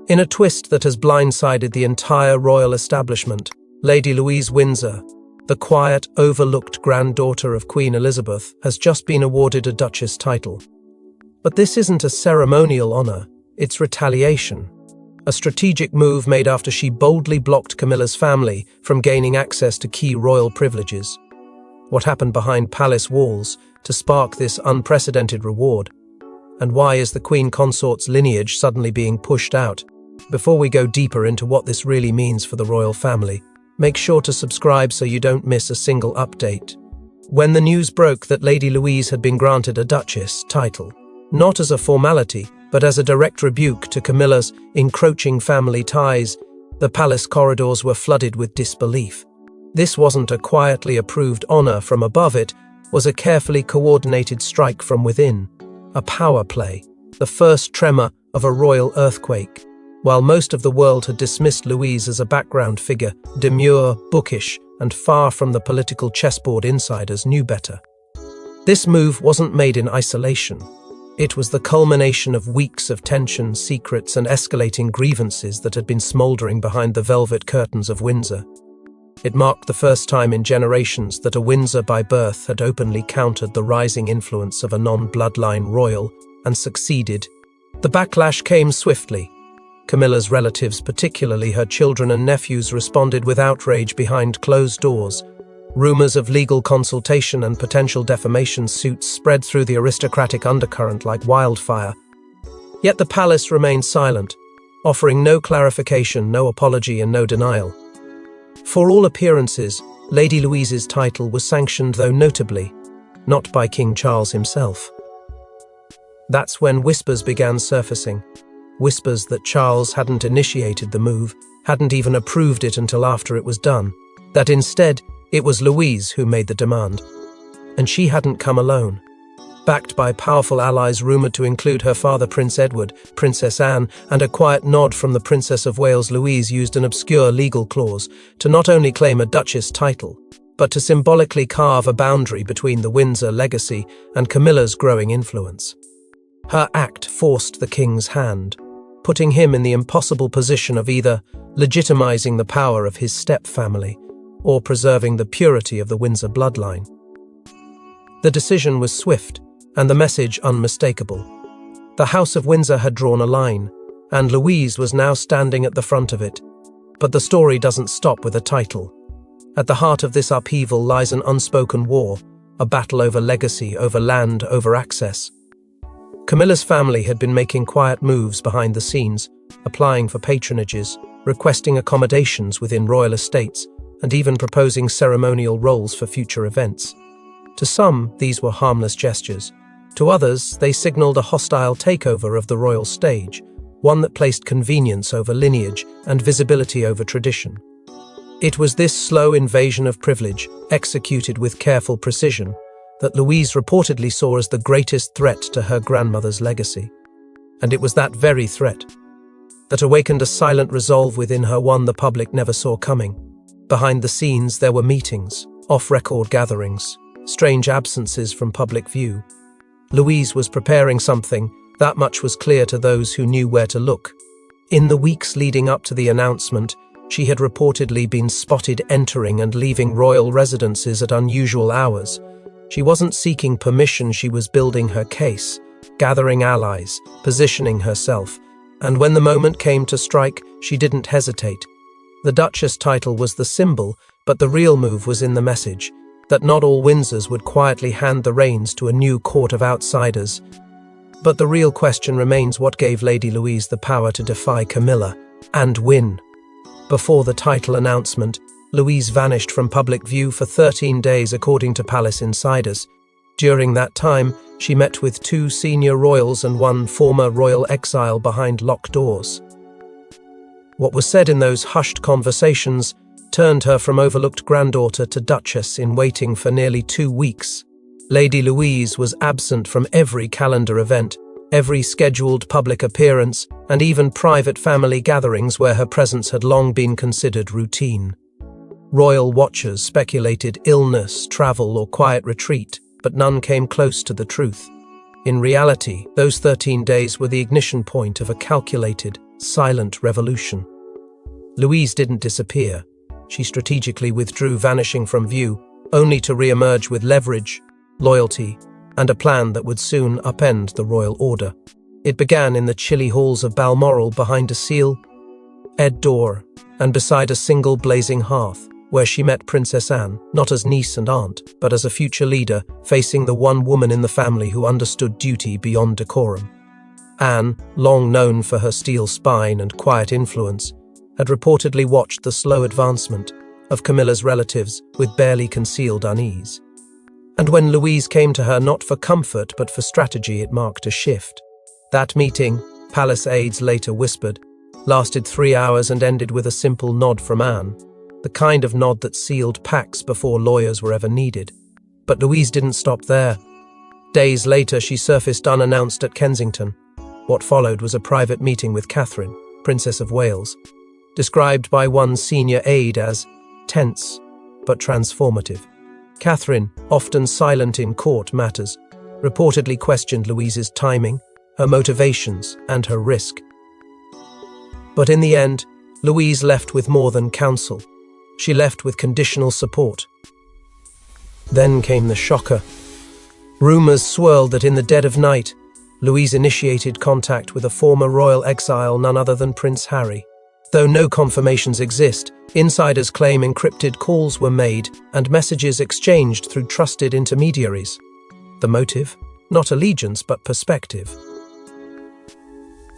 In a twist that has blindsided the entire royal establishment, Lady Louise Windsor, the quiet, overlooked granddaughter of Queen Elizabeth, has just been awarded a Duchess title. But this isn't a ceremonial honor, it's retaliation. A strategic move made after she boldly blocked Camilla's family from gaining access to key royal privileges. What happened behind palace walls to spark this unprecedented reward? And why is the Queen Consort's lineage suddenly being pushed out? Before we go deeper into what this really means for the royal family, make sure to subscribe so you don't miss a single update. When the news broke that Lady Louise had been granted a Duchess title, not as a formality, but as a direct rebuke to Camilla's encroaching family ties, the palace corridors were flooded with disbelief. This wasn't a quietly approved honor from above, it was a carefully coordinated strike from within, a power play, the first tremor of a royal earthquake. While most of the world had dismissed Louise as a background figure, demure, bookish, and far from the political chessboard, insiders knew better. This move wasn't made in isolation. It was the culmination of weeks of tension, secrets, and escalating grievances that had been smoldering behind the velvet curtains of Windsor. It marked the first time in generations that a Windsor by birth had openly countered the rising influence of a non-bloodline royal and succeeded. The backlash came swiftly. Camilla's relatives, particularly her children and nephews, responded with outrage behind closed doors. Rumors of legal consultation and potential defamation suits spread through the aristocratic undercurrent like wildfire. Yet the palace remained silent, offering no clarification, no apology, and no denial. For all appearances, Lady Louise's title was sanctioned, though notably not by King Charles himself. That's when whispers began surfacing. Whispers that Charles hadn't initiated the move, hadn't even approved it until after it was done, that instead it was Louise who made the demand. And she hadn't come alone. Backed by powerful allies rumoured to include her father Prince Edward, Princess Anne, and a quiet nod from the Princess of Wales, Louise used an obscure legal clause to not only claim a Duchess title, but to symbolically carve a boundary between the Windsor legacy and Camilla's growing influence. Her act forced the king's hand, putting him in the impossible position of either legitimizing the power of his step-family or preserving the purity of the Windsor bloodline. The decision was swift, and the message unmistakable. The House of Windsor had drawn a line, and Louise was now standing at the front of it. But the story doesn't stop with a title. At the heart of this upheaval lies an unspoken war, a battle over legacy, over land, over access. Camilla's family had been making quiet moves behind the scenes, applying for patronages, requesting accommodations within royal estates, and even proposing ceremonial roles for future events. To some, these were harmless gestures. To others, they signaled a hostile takeover of the royal stage, one that placed convenience over lineage and visibility over tradition. It was this slow invasion of privilege, executed with careful precision, that Louise reportedly saw as the greatest threat to her grandmother's legacy. And it was that very threat that awakened a silent resolve within her, one the public never saw coming. Behind the scenes, there were meetings, off-record gatherings, strange absences from public view. Louise was preparing something, that much was clear to those who knew where to look. In the weeks leading up to the announcement, she had reportedly been spotted entering and leaving royal residences at unusual hours. She wasn't seeking permission, she was building her case, gathering allies, positioning herself. And when the moment came to strike, she didn't hesitate. The Duchess title was the symbol, but the real move was in the message, that not all Windsors would quietly hand the reins to a new court of outsiders. But the real question remains, what gave Lady Louise the power to defy Camilla and win? Before the title announcement, Louise vanished from public view for 13 days according to palace insiders. During that time, she met with 2 senior royals and 1 former royal exile behind locked doors. What was said in those hushed conversations turned her from overlooked granddaughter to Duchess in waiting for nearly 2 weeks. Lady Louise was absent from every calendar event, every scheduled public appearance, and even private family gatherings where her presence had long been considered routine. Royal watchers speculated illness, travel, or quiet retreat, but none came close to the truth. In reality, those 13 days were the ignition point of a calculated, silent revolution. Louise didn't disappear. She strategically withdrew, vanishing from view, only to re-emerge with leverage, loyalty, and a plan that would soon upend the royal order. It began in the chilly halls of Balmoral, behind a sealed door and beside a single blazing hearth, where she met Princess Anne, not as niece and aunt, but as a future leader, facing the one woman in the family who understood duty beyond decorum. Anne, long known for her steel spine and quiet influence, had reportedly watched the slow advancement of Camilla's relatives with barely concealed unease. And when Louise came to her not for comfort but for strategy, it marked a shift. That meeting, palace aides later whispered, lasted 3 hours and ended with a simple nod from Anne, the kind of nod that sealed pacts before lawyers were ever needed. But Louise didn't stop there. Days later, she surfaced unannounced at Kensington. What followed was a private meeting with Catherine, Princess of Wales, described by one senior aide as tense but transformative. Catherine, often silent in court matters, reportedly questioned Louise's timing, her motivations, and her risk. But in the end, Louise left with more than counsel. She left with conditional support. Then came the shocker. Rumors swirled that in the dead of night, Louise initiated contact with a former royal exile, none other than Prince Harry. Though no confirmations exist, insiders claim encrypted calls were made and messages exchanged through trusted intermediaries. The motive? Not allegiance, but perspective.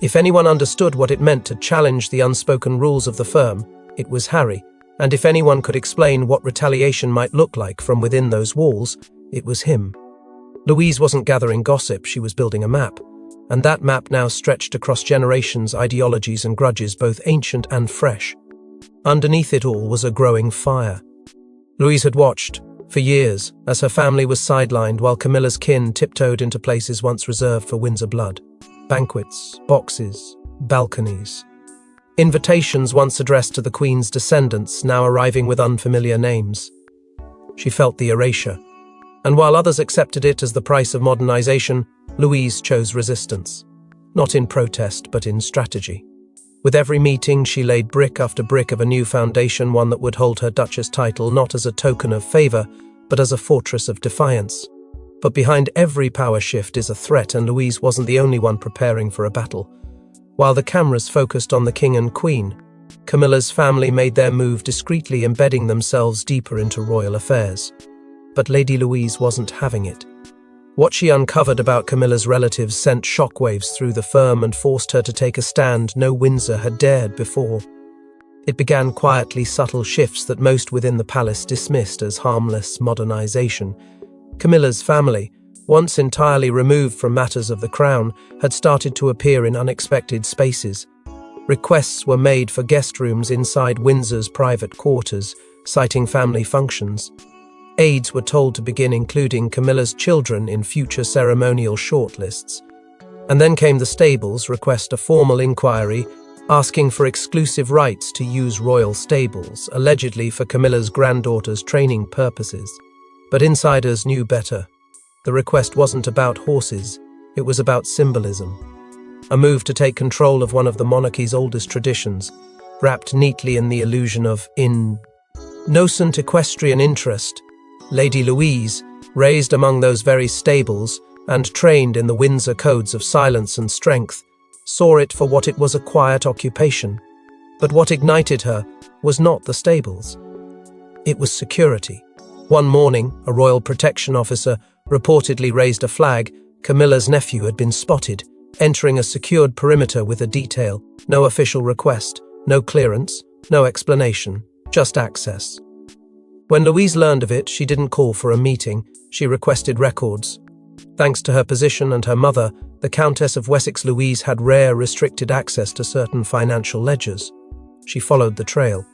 If anyone understood what it meant to challenge the unspoken rules of the firm, it was Harry, and if anyone could explain what retaliation might look like from within those walls, it was him. Louise wasn't gathering gossip, she was building a map, and that map now stretched across generations, ideologies and grudges, both ancient and fresh. Underneath it all was a growing fire. Louise had watched, for years, as her family was sidelined while Camilla's kin tiptoed into places once reserved for Windsor blood. Banquets, boxes, balconies. Invitations once addressed to the Queen's descendants, now arriving with unfamiliar names. She felt the erasure, and while others accepted it as the price of modernization, Louise chose resistance. Not in protest, but in strategy. With every meeting, she laid brick after brick of a new foundation, one that would hold her Duchess title not as a token of favor, but as a fortress of defiance. But behind every power shift is a threat, and Louise wasn't the only one preparing for a battle. While the cameras focused on the King and Queen, Camilla's family made their move discreetly, embedding themselves deeper into royal affairs. But Lady Louise wasn't having it. What she uncovered about Camilla's relatives sent shockwaves through the firm and forced her to take a stand no Windsor had dared before. It began quietly, subtle shifts that most within the palace dismissed as harmless modernization. Camilla's family, once entirely removed from matters of the crown, had started to appear in unexpected spaces. Requests were made for guest rooms inside Windsor's private quarters, citing family functions. Aides were told to begin including Camilla's children in future ceremonial shortlists. And then came the stables' request, a formal inquiry asking for exclusive rights to use royal stables, allegedly for Camilla's granddaughter's training purposes. But insiders knew better. The request wasn't about horses, it was about symbolism. A move to take control of one of the monarchy's oldest traditions, wrapped neatly in the illusion of innocent equestrian interest. Lady Louise, raised among those very stables and trained in the Windsor codes of silence and strength, saw it for what it was, a quiet occupation. But what ignited her was not the stables. It was security. One morning, a royal protection officer reportedly raised a flag. Camilla's nephew had been spotted, entering a secured perimeter with a detail. No official request, no clearance, no explanation, just access. When Louise learned of it, she didn't call for a meeting, she requested records. Thanks to her position and her mother, the Countess of Wessex, Louise had rare, restricted access to certain financial ledgers. She followed the trail.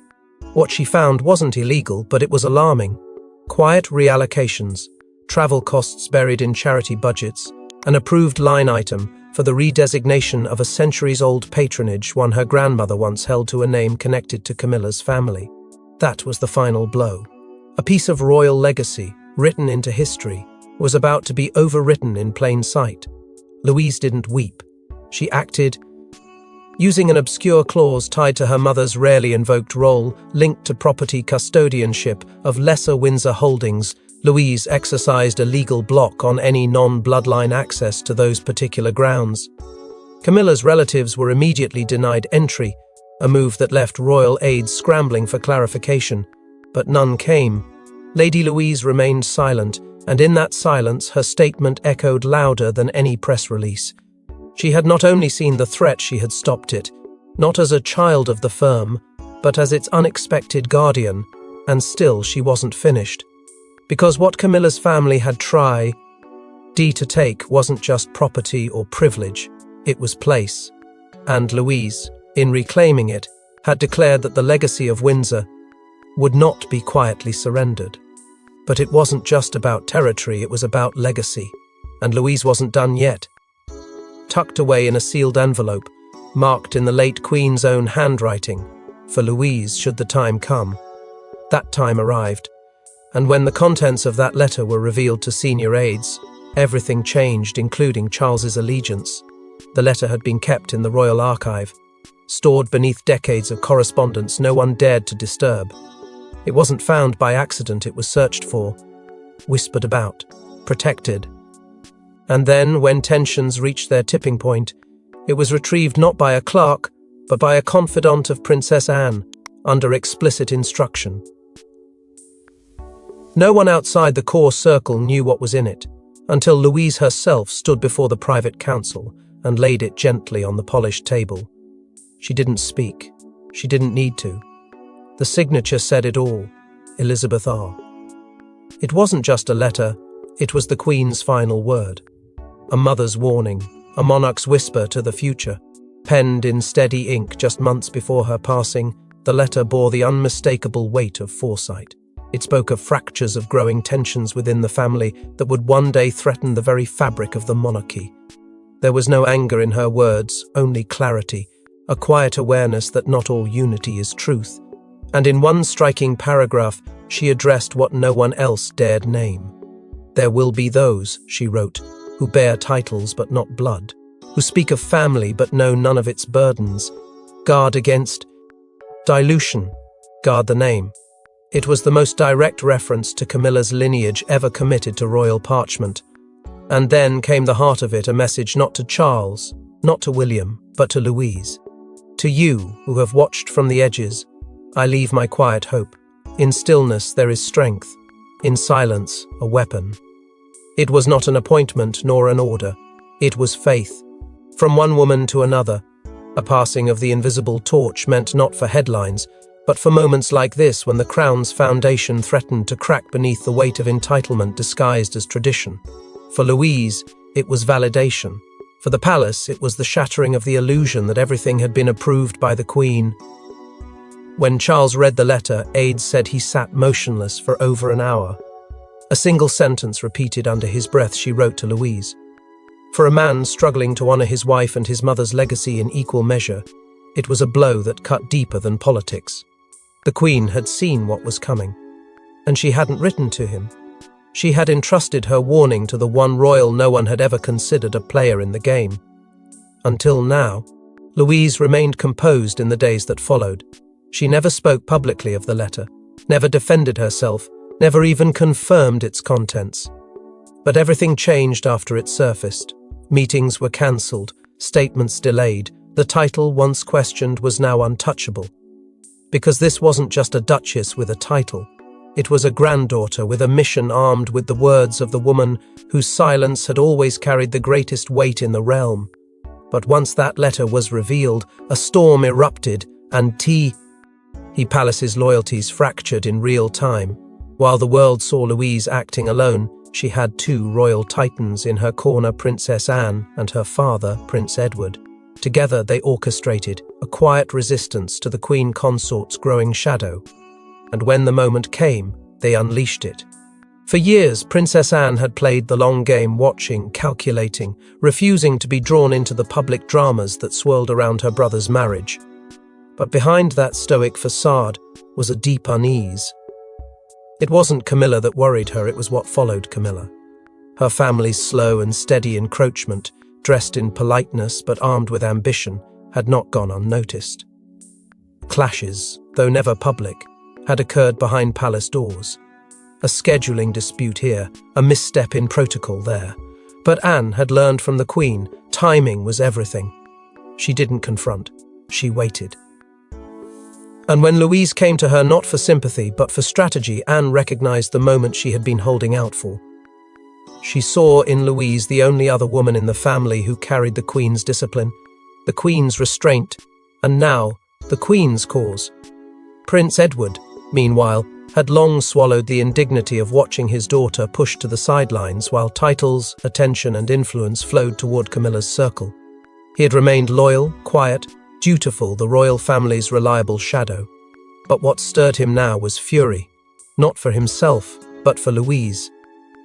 What she found wasn't illegal, but it was alarming. Quiet reallocations, travel costs buried in charity budgets, an approved line item for the redesignation of a centuries-old patronage one her grandmother once held to a name connected to Camilla's family. That was the final blow. A piece of royal legacy, written into history, was about to be overwritten in plain sight. Louise didn't weep. She acted. Using an obscure clause tied to her mother's rarely invoked role, linked to property custodianship of lesser Windsor holdings, Louise exercised a legal block on any non-bloodline access to those particular grounds. Camilla's relatives were immediately denied entry, a move that left royal aides scrambling for clarification. But none came. Lady Louise remained silent, and in that silence her statement echoed louder than any press release. She had not only seen the threat, she had stopped it, not as a child of the firm, but as its unexpected guardian, and still she wasn't finished. Because what Camilla's family had tried to take wasn't just property or privilege, it was place. And Louise, in reclaiming it, had declared that the legacy of Windsor would not be quietly surrendered. But it wasn't just about territory, it was about legacy. And Louise wasn't done yet. Tucked away in a sealed envelope, marked in the late Queen's own handwriting, for Louise should the time come. That time arrived, and when the contents of that letter were revealed to senior aides, everything changed, including Charles's allegiance. The letter had been kept in the royal archive, stored beneath decades of correspondence no one dared to disturb. It wasn't found by accident, it was searched for, whispered about, protected. And then, when tensions reached their tipping point, it was retrieved not by a clerk, but by a confidant of Princess Anne, under explicit instruction. No one outside the core circle knew what was in it, until Louise herself stood before the private council and laid it gently on the polished table. She didn't speak. She didn't need to. The signature said it all. Elizabeth R. It wasn't just a letter, it was the Queen's final word. A mother's warning, a monarch's whisper to the future. Penned in steady ink just months before her passing, the letter bore the unmistakable weight of foresight. It spoke of fractures, of growing tensions within the family that would one day threaten the very fabric of the monarchy. There was no anger in her words, only clarity, a quiet awareness that not all unity is truth. And in one striking paragraph, she addressed what no one else dared name. There will be those, she wrote, who bear titles but not blood, who speak of family but know none of its burdens. Guard against dilution. Guard the name. It was the most direct reference to Camilla's lineage ever committed to royal parchment. And then came the heart of it, a message not to Charles, not to William, but to Louise. To you, who have watched from the edges, I leave my quiet hope. In stillness there is strength, in silence a weapon. It was not an appointment nor an order. It was faith. From one woman to another, a passing of the invisible torch meant not for headlines, but for moments like this when the crown's foundation threatened to crack beneath the weight of entitlement disguised as tradition. For Louise, it was validation. For the palace, it was the shattering of the illusion that everything had been approved by the Queen. When Charles read the letter, aides said he sat motionless for over an hour. A single sentence repeated under his breath, she wrote to Louise. For a man struggling to honour his wife and his mother's legacy in equal measure, it was a blow that cut deeper than politics. The Queen had seen what was coming, and she hadn't written to him. She had entrusted her warning to the one royal no one had ever considered a player in the game. Until now, Louise remained composed in the days that followed. She never spoke publicly of the letter, never defended herself, never even confirmed its contents. But everything changed after it surfaced. Meetings were cancelled, statements delayed. The title, once questioned, was now untouchable. Because this wasn't just a duchess with a title. It was a granddaughter with a mission, armed with the words of the woman whose silence had always carried the greatest weight in the realm. But once that letter was revealed, a storm erupted, and Palace's loyalties fractured in real time. While the world saw Louise acting alone, she had two royal titans in her corner, Princess Anne and her father, Prince Edward. Together they orchestrated a quiet resistance to the Queen Consort's growing shadow. And when the moment came, they unleashed it. For years, Princess Anne had played the long game, watching, calculating, refusing to be drawn into the public dramas that swirled around her brother's marriage. But behind that stoic facade was a deep unease. It wasn't Camilla that worried her, it was what followed Camilla. Her family's slow and steady encroachment, dressed in politeness but armed with ambition, had not gone unnoticed. Clashes, though never public, had occurred behind palace doors. A scheduling dispute here, a misstep in protocol there. But Anne had learned from the Queen, timing was everything. She didn't confront, she waited. And when Louise came to her not for sympathy but for strategy, Anne recognized the moment she had been holding out for. She saw in Louise the only other woman in the family who carried the Queen's discipline, the Queen's restraint, and now the Queen's cause. Prince Edward, meanwhile, had long swallowed the indignity of watching his daughter pushed to the sidelines while titles, attention and influence flowed toward Camilla's circle. He had remained loyal, quiet, dutiful, the royal family's reliable shadow. But what stirred him now was fury, not for himself, but for Louise.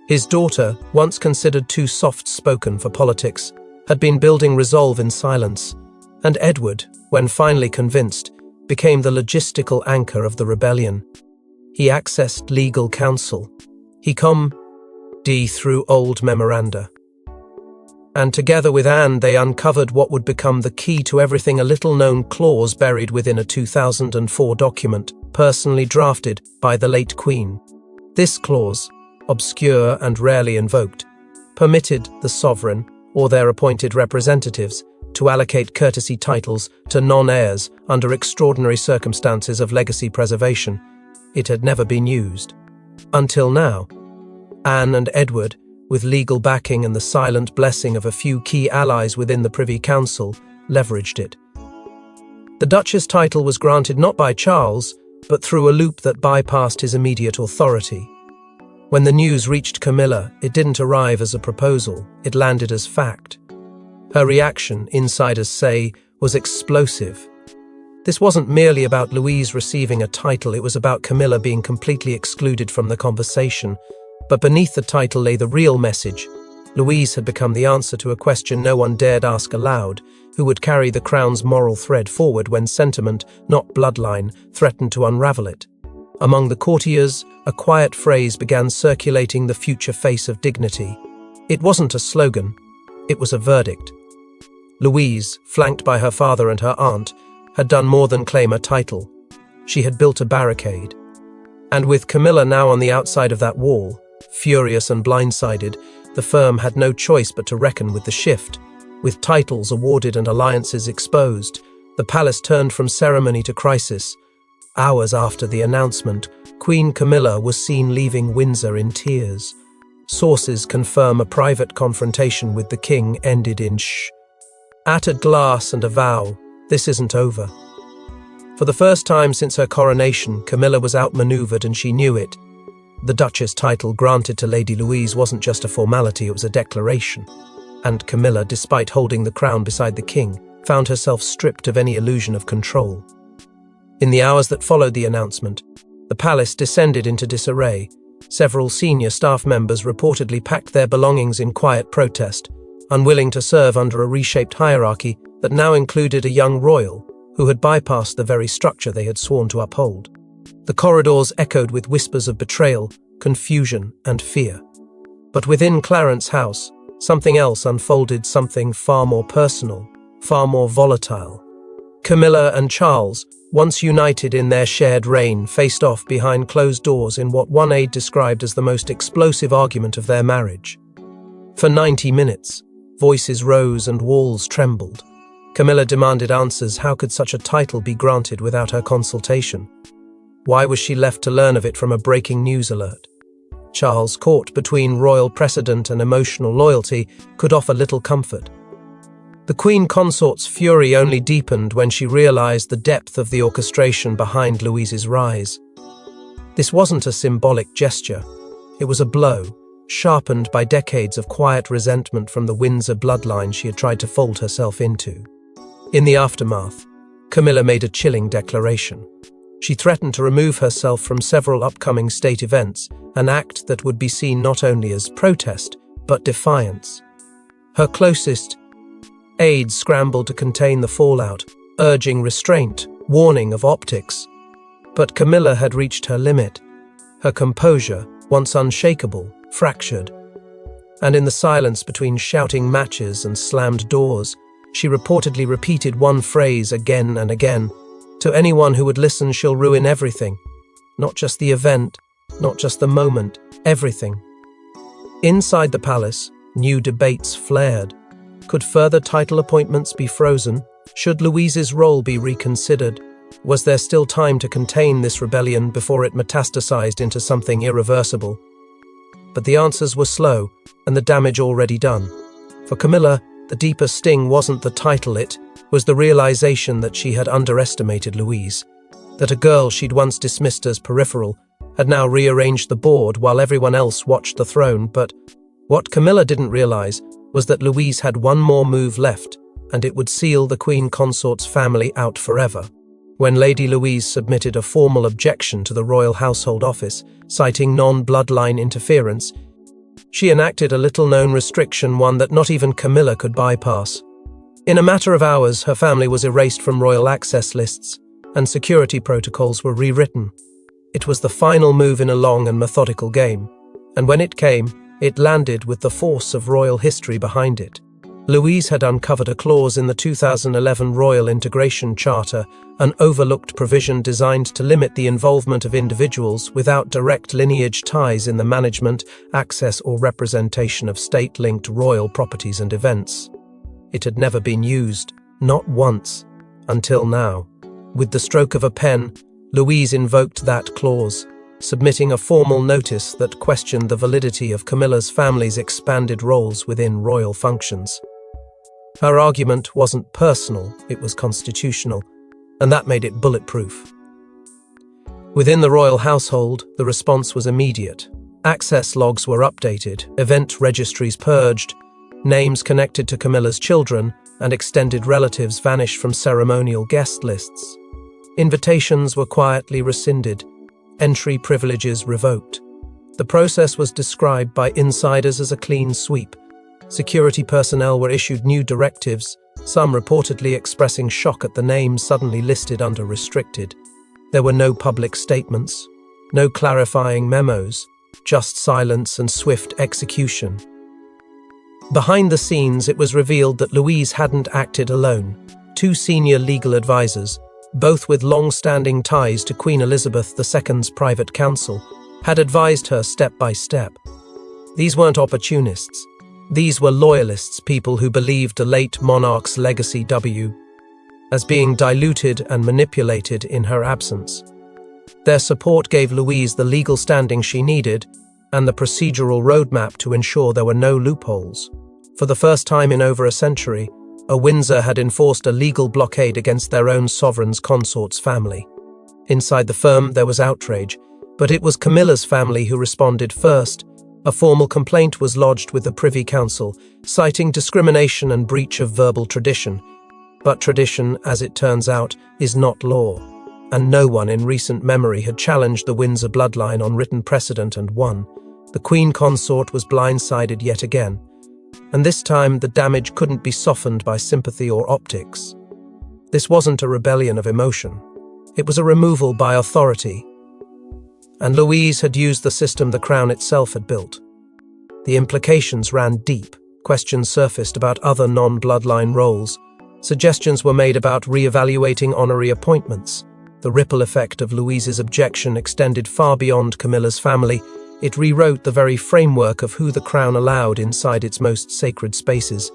His daughter, once considered too soft-spoken for politics, had been building resolve in silence, and Edward, when finally convinced, became the logistical anchor of the rebellion. He accessed legal counsel. He combed through old memoranda. And together with Anne, they uncovered what would become the key to everything, a little-known clause buried within a 2004 document, personally drafted by the late Queen. This clause, obscure and rarely invoked, permitted the sovereign, or their appointed representatives, to allocate courtesy titles to non-heirs under extraordinary circumstances of legacy preservation. It had never been used. Until now, Anne and Edward, with legal backing and the silent blessing of a few key allies within the Privy Council, leveraged it. The Duchess title was granted not by Charles, but through a loop that bypassed his immediate authority. When the news reached Camilla, it didn't arrive as a proposal, it landed as fact. Her reaction, insiders say, was explosive. This wasn't merely about Louise receiving a title, it was about Camilla being completely excluded from the conversation. But beneath the title lay the real message. Louise had become the answer to a question no one dared ask aloud: who would carry the crown's moral thread forward when sentiment, not bloodline, threatened to unravel it? Among the courtiers, a quiet phrase began circulating: the future face of dignity. It wasn't a slogan, it was a verdict. Louise, flanked by her father and her aunt, had done more than claim a title. She had built a barricade. And with Camilla now on the outside of that wall, furious and blindsided, the firm had no choice but to reckon with the shift. With titles awarded and alliances exposed, the palace turned from ceremony to crisis. Hours after the announcement, Queen Camilla was seen leaving Windsor in tears. Sources confirm a private confrontation with the king ended in at a glass and a vow, this isn't over. For the first time since her coronation, Camilla was outmaneuvered and she knew it. The Duchess title granted to Lady Louise wasn't just a formality, it was a declaration. And Camilla, despite holding the crown beside the king, found herself stripped of any illusion of control. In the hours that followed the announcement, the palace descended into disarray. Several senior staff members reportedly packed their belongings in quiet protest, unwilling to serve under a reshaped hierarchy that now included a young royal who had bypassed the very structure they had sworn to uphold. The corridors echoed with whispers of betrayal, confusion, and fear. But within Clarence House, something else unfolded, something far more personal, far more volatile. Camilla and Charles, once united in their shared reign, faced off behind closed doors in what one aide described as the most explosive argument of their marriage. For 90 minutes, voices rose and walls trembled. Camilla demanded answers. How could such a title be granted without her consultation? Why was she left to learn of it from a breaking news alert? Charles, caught between royal precedent and emotional loyalty, could offer little comfort. The Queen Consort's fury only deepened when she realized the depth of the orchestration behind Louise's rise. This wasn't a symbolic gesture. It was a blow, sharpened by decades of quiet resentment from the Windsor bloodline she had tried to fold herself into. In the aftermath, Camilla made a chilling declaration. She threatened to remove herself from several upcoming state events, an act that would be seen not only as protest, but defiance. Her closest aides scrambled to contain the fallout, urging restraint, warning of optics. But Camilla had reached her limit. Her composure, once unshakable, fractured. And in the silence between shouting matches and slammed doors, She reportedly repeated one phrase again and again. To anyone who would listen, she'll ruin everything. Not just the event, not just the moment, everything. Inside the palace, new debates flared. Could further title appointments be frozen? Should Louise's role be reconsidered? Was there still time to contain this rebellion before it metastasized into something irreversible? But the answers were slow, and the damage already done. For Camilla, the deeper sting wasn't the title, it was the realization that she had underestimated Louise, that a girl she'd once dismissed as peripheral had now rearranged the board while everyone else watched the throne. But what Camilla didn't realize was that Louise had one more move left, and it would seal the Queen Consort's family out forever. When Lady Louise submitted a formal objection to the royal household office, citing non-bloodline interference, she enacted a little-known restriction, one that not even Camilla could bypass. In a matter of hours, her family was erased from royal access lists, and security protocols were rewritten. It was the final move in a long and methodical game, and when it came, it landed with the force of royal history behind it. Louise had uncovered a clause in the 2011 Royal Integration Charter, an overlooked provision designed to limit the involvement of individuals without direct lineage ties in the management, access or representation of state-linked royal properties and events. It had never been used, not once, until now. With the stroke of a pen, Louise invoked that clause, submitting a formal notice that questioned the validity of Camilla's family's expanded roles within royal functions. Her argument wasn't personal, it was constitutional, and that made it bulletproof. Within the royal household, the response was immediate. Access logs were updated, event registries purged, names connected to Camilla's children and extended relatives vanished from ceremonial guest lists. Invitations were quietly rescinded, entry privileges revoked. The process was described by insiders as a clean sweep. Security personnel were issued new directives, some reportedly expressing shock at the names suddenly listed under restricted. There were no public statements, no clarifying memos, just silence and swift execution. Behind the scenes, it was revealed that Louise hadn't acted alone. Two senior legal advisors, both with long-standing ties to Queen Elizabeth II's private council, had advised her step by step. These weren't opportunists. These were loyalists, people who believed the late monarch's legacy as being diluted and manipulated in her absence. Their support gave Louise the legal standing she needed and the procedural roadmap to ensure there were no loopholes. For the first time in over a century, Windsor had enforced a legal blockade against their own sovereign's consort's family. Inside the firm, there was outrage, but it was Camilla's family who responded first. A formal complaint was lodged with the Privy Council, citing discrimination and breach of verbal tradition. But tradition, as it turns out, is not law, and no one in recent memory had challenged the Windsor bloodline on written precedent and won. The Queen Consort was blindsided yet again, and this time the damage couldn't be softened by sympathy or optics. This wasn't a rebellion of emotion. It was a removal by authority. And Louise had used the system the Crown itself had built. The implications ran deep. Questions surfaced about other non-bloodline roles. Suggestions were made about re-evaluating honorary appointments. The ripple effect of Louise's objection extended far beyond Camilla's family. It rewrote the very framework of who the Crown allowed inside its most sacred spaces.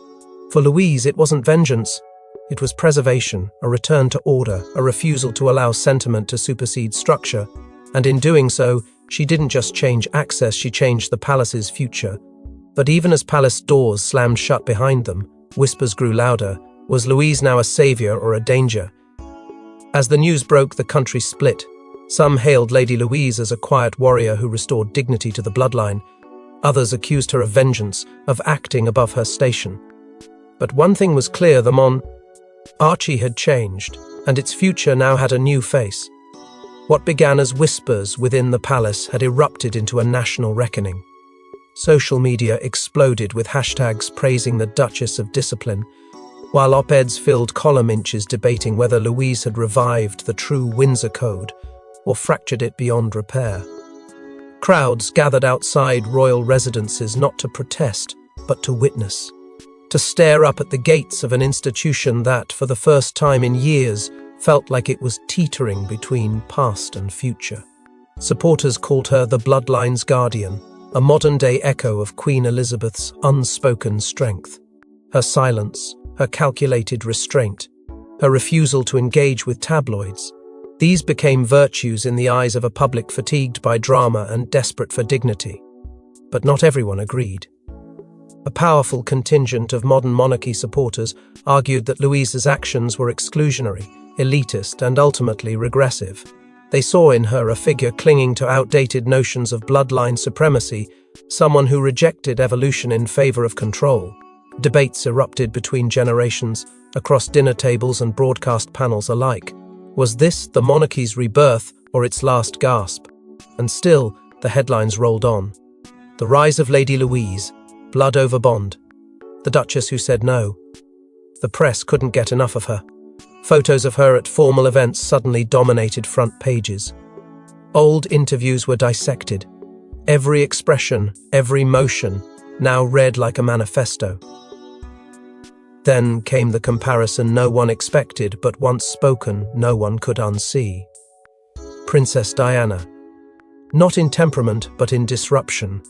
For Louise, it wasn't vengeance. It was preservation, a return to order, a refusal to allow sentiment to supersede structure. And in doing so, she didn't just change access, she changed the palace's future. But even as palace doors slammed shut behind them, whispers grew louder. Was Louise now a savior or a danger? As the news broke, the country split. Some hailed Lady Louise as a quiet warrior who restored dignity to the bloodline. Others accused her of vengeance, of acting above her station. But one thing was clear, the monarchy had changed, and its future now had a new face. What began as whispers within the palace had erupted into a national reckoning. Social media exploded with hashtags praising the Duchess of Discipline, while op-eds filled column inches debating whether Louise had revived the true Windsor Code or fractured it beyond repair. Crowds gathered outside royal residences not to protest, but to witness. to stare up at the gates of an institution that, for the first time in years, felt like it was teetering between past and future. Supporters called her the bloodline's guardian, a modern-day echo of Queen Elizabeth's unspoken strength. Her silence, her calculated restraint, her refusal to engage with tabloids, these became virtues in the eyes of a public fatigued by drama and desperate for dignity. But not everyone agreed. A powerful contingent of modern monarchy supporters argued that Louise's actions were exclusionary, elitist, and ultimately regressive. They saw in her a figure clinging to outdated notions of bloodline supremacy, someone who rejected evolution in favor of control. Debates erupted between generations, across dinner tables and broadcast panels alike. Was this the monarchy's rebirth or its last gasp? And still, the headlines rolled on. The rise of Lady Louise, blood over bond. The Duchess who said no. The press couldn't get enough of her. Photos of her at formal events suddenly dominated front pages. Old interviews were dissected. Every expression, every motion, now read like a manifesto. Then came the comparison no one expected, but once spoken, no one could unsee. Princess Diana. Not in temperament, but in disruption.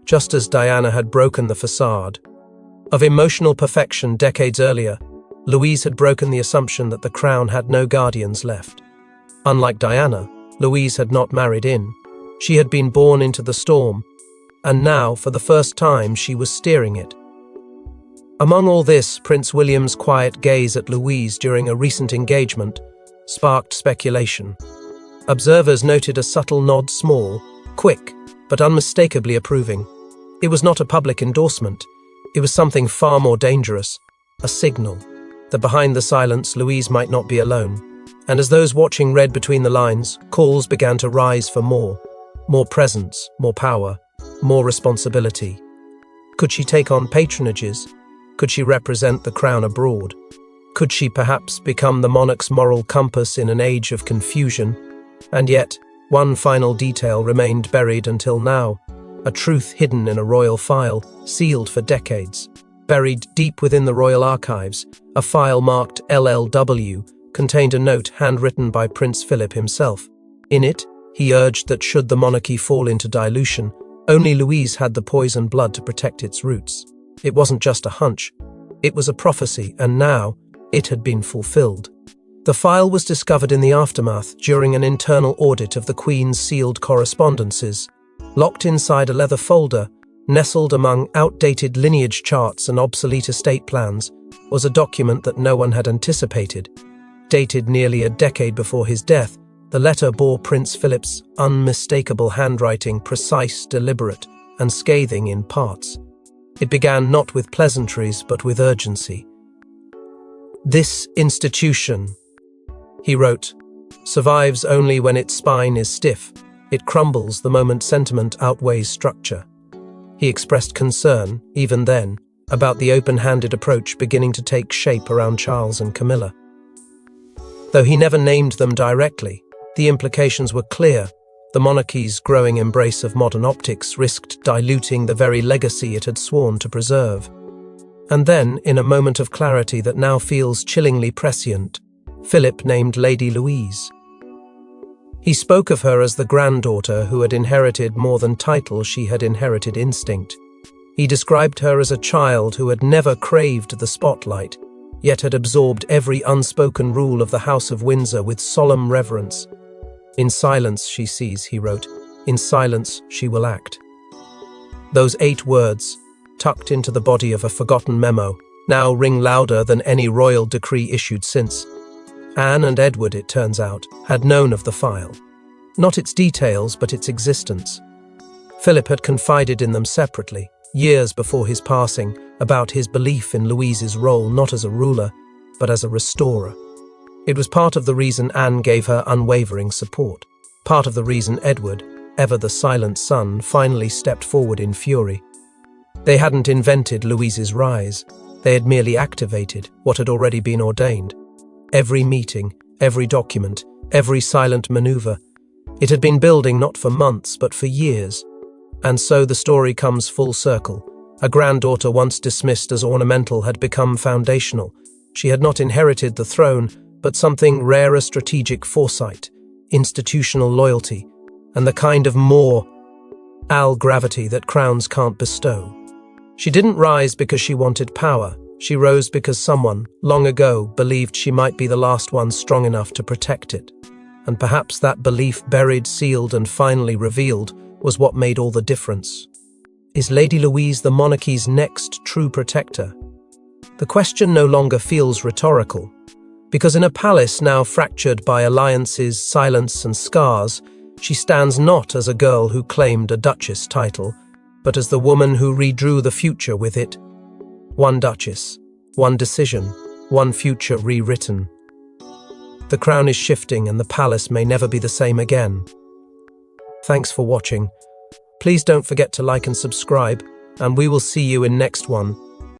Just as Diana had broken the facade of emotional perfection decades earlier, Louise had broken the assumption that the crown had no guardians left. Unlike Diana, Louise had not married in. She had been born into the storm, and now, for the first time, she was steering it. Among all this, Prince William's quiet gaze at Louise during a recent engagement sparked speculation. Observers noted a subtle nod, small, quick, but unmistakably approving. It was not a public endorsement. It was something far more dangerous, a signal that behind the silence, Louise might not be alone. And as those watching read between the lines, calls began to rise for more presence, more power, more responsibility. Could she take on patronages? Could she represent the crown abroad? Could she perhaps become the monarch's moral compass in an age of confusion? And yet, one final detail remained buried until now, a truth hidden in a royal file, sealed for decades. Buried deep within the royal archives, a file marked LLW contained a note handwritten by Prince Philip himself. In it, he urged that should the monarchy fall into dilution, only Louise had the poison blood to protect its roots. It wasn't just a hunch, it was a prophecy, and now it had been fulfilled. The file was discovered in the aftermath during an internal audit of the Queen's sealed correspondences. Locked inside a leather folder, nestled among outdated lineage charts and obsolete estate plans, was a document that no one had anticipated. Dated nearly a decade before his death, the letter bore Prince Philip's unmistakable handwriting, precise, deliberate, and scathing in parts. It began not with pleasantries, but with urgency. "This institution," he wrote, "survives only when its spine is stiff. It crumbles the moment sentiment outweighs structure." He expressed concern, even then, about the open-handed approach beginning to take shape around Charles and Camilla. Though he never named them directly, the implications were clear. The monarchy's growing embrace of modern optics risked diluting the very legacy it had sworn to preserve. And then, in a moment of clarity that now feels chillingly prescient, Philip named Lady Louise. He spoke of her as the granddaughter who had inherited more than title, she had inherited instinct. He described her as a child who had never craved the spotlight, yet had absorbed every unspoken rule of the House of Windsor with solemn reverence. "In silence she sees," he wrote. "In silence she will act." Those 8 words, tucked into the body of a forgotten memo, now ring louder than any royal decree issued since. Anne and Edward, it turns out, had known of the file. Not its details, but its existence. Philip had confided in them separately, years before his passing, about his belief in Louise's role not as a ruler, but as a restorer. It was part of the reason Anne gave her unwavering support, part of the reason Edward, ever the silent son, finally stepped forward in fury. They hadn't invented Louise's rise, they had merely activated what had already been ordained. Every meeting, every document, every silent maneuver, it had been building not for months but for years. And so the story comes full circle. A granddaughter once dismissed as ornamental had become foundational. She had not inherited the throne, but something rarer: strategic foresight, institutional loyalty, and the kind of moral gravity that crowns can't bestow. She didn't rise because she wanted power. She rose because someone, long ago, believed she might be the last one strong enough to protect it. And perhaps that belief, buried, sealed, and finally revealed, was what made all the difference. Is Lady Louise the monarchy's next true protector? The question no longer feels rhetorical, because in a palace now fractured by alliances, silence, and scars, she stands not as a girl who claimed a Duchess title, but as the woman who redrew the future with it. One Duchess, one decision, one future rewritten. The crown is shifting and the palace may never be the same again. Thanks for watching. Please don't forget to like and subscribe, and we will see you in next one.